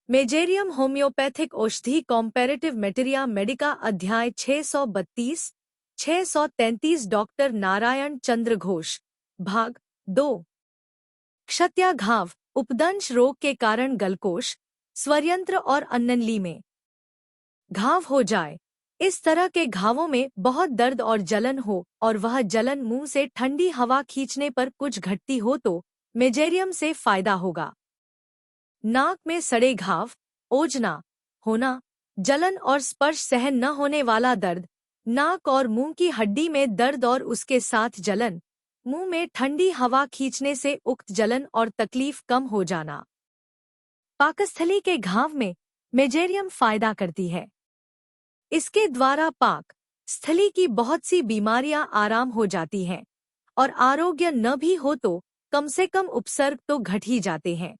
Mezereum homeopathic औषधि कॉम्पैरेटिव मेटेरिया Medica अध्याय 632 633 doctor Narayan चंद्र घोष भाग 2 क्षत्याघाव उपदंश रोग के कारण गलकोश स्वरयंत्र और अन्ननली में घाव हो जाए। इस तरह के घावों में बहुत दर्द और जलन हो और वह जलन मुंह से ठंडी हवा खींचने पर कुछ घटती हो तो मेजेरियम से फायदा होगा। नाक में सड़े घाव, ओजना होना, जलन और स्पर्श सहन न होने वाला दर्द, नाक और मुंह की हड्डी में दर्द और उसके साथ जलन, मुंह में ठंडी हवा खींचने से उक्त जलन और तकलीफ कम हो जाना। पाकस्थली के घाव में मेजेरियम फायदा करती है। इसके द्वारा पाक स्थली की बहुत सी बीमारियां आराम हो जाती हैं और आरोग्य न भी हो तो कम से कम उपसर्ग तो घट ही जाते हैं।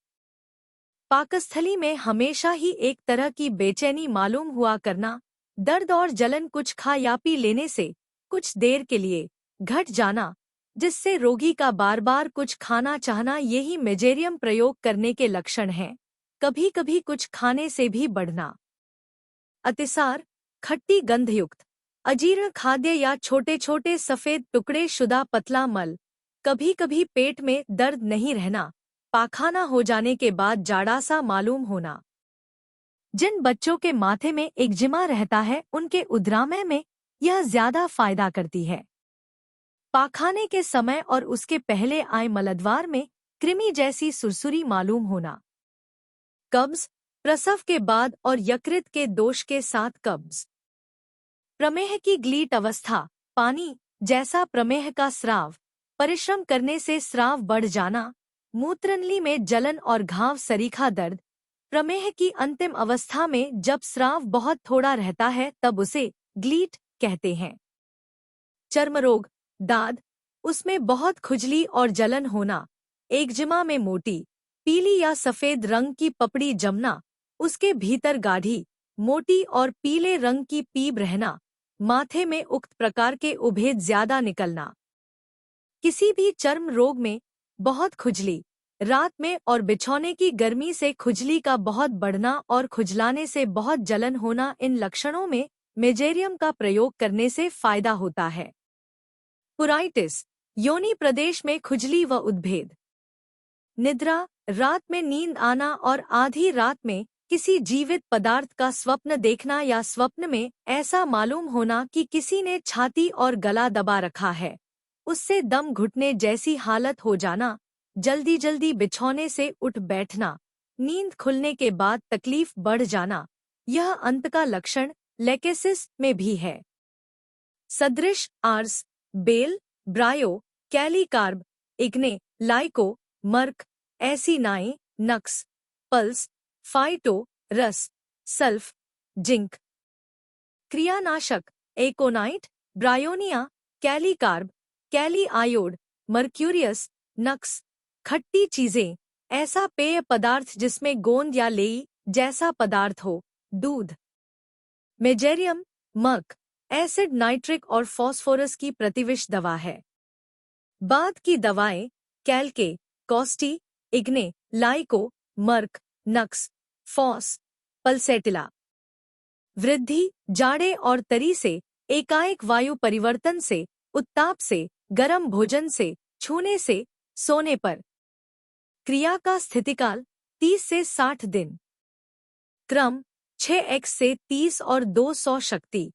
पाकस्थली में हमेशा ही एक तरह की बेचैनी मालूम हुआ करना, दर्द और जलन कुछ खा या पी लेने से कुछ देर के लिए घट जाना, जिससे रोगी का बार बार कुछ खाना चाहना, यही मेजेरियम प्रयोग करने के लक्षण हैं। कभी कभी कुछ खाने से भी बढ़ना, अतिसार, खट्टी गंधयुक्त अजीर्ण खाद्य या छोटे छोटे सफेद टुकड़े शुदा पतला मल, कभी कभी पेट में दर्द नहीं रहना, पाखाना हो जाने के बाद जाड़ा सा मालूम होना। जिन बच्चों के माथे में एक्जिमा रहता है उनके उद्रामय में यह ज्यादा फायदा करती है। पाखाने के समय और उसके पहले आए मलद्वार में कृमि जैसी सुरसुरी मालूम होना। कब्ज, प्रसव के बाद और यकृत के दोष के साथ कब्ज। प्रमेह की ग्लीट अवस्था, पानी जैसा प्रमेह का स्राव, परिश्रम करने से स्राव बढ़ जाना, मूत्रनली में जलन और घाव सरीखा दर्द। प्रमेह की अंतिम अवस्था में जब स्राव बहुत थोड़ा रहता है तब उसे ग्लीट कहते हैं। चर्मरोग, दाद, उसमें बहुत खुजली और जलन होना, एक्जिमा में मोटी पीली या सफेद रंग की पपड़ी जमना, उसके भीतर गाढ़ी मोटी और पीले रंग की पीब रहना, माथे में उक्त प्रकार के उभेद ज्यादा निकलना। किसी भी चर्म रोग में बहुत खुजली, रात में और बिछौने की गर्मी से खुजली का बहुत बढ़ना और खुजलाने से बहुत जलन होना, इन लक्षणों में मेजेरियम का प्रयोग करने से फायदा होता है। पुराइटिस, योनि प्रदेश में खुजली व उद्भेद। निद्रा, रात में नींद आना और आधी रात में किसी जीवित पदार्थ का स्वप्न देखना या स्वप्न में ऐसा मालूम होना कि किसी ने छाती और गला दबा रखा है, उससे दम घुटने जैसी हालत हो जाना, जल्दी जल्दी बिछौने से उठ बैठना, नींद खुलने के बाद तकलीफ बढ़ जाना, यह अंत का लक्षण लेकेसिस में भी है। सदृश आर्स, बेल, ब्रायो, कैलीकार्ब, इग्ने, लाइको, मर्क, एसिनाई, नक्स, पल्स, फाइटो, रस, सल्फ, जिंक। क्रियानाशक, एकोनाइट, ब्रायोनिया, कैलीकार्ब, कैली आयोड, मर्क्यूरियस, नक्स। खट्टी चीजें, ऐसा पेय पदार्थ जिसमें गोंद या लेई जैसा पदार्थ हो, दूध। मेजेरियम, मर्क, एसिड नाइट्रिक और फॉस्फोरस की प्रतिविष दवा है। बाद की दवाएं कैल्के, कॉस्टी, इग्ने, लाइको, मर्क, नक्स, फॉस, पल्सेटिला। वृद्धि, जाड़े और तरी से, एकाएक वायु परिवर्तन से, उत्ताप से, गर्म भोजन से, छूने से, सोने पर। क्रिया का स्थितिकाल 30 से 60 दिन। क्रम 6x से 30 और 200 शक्ति।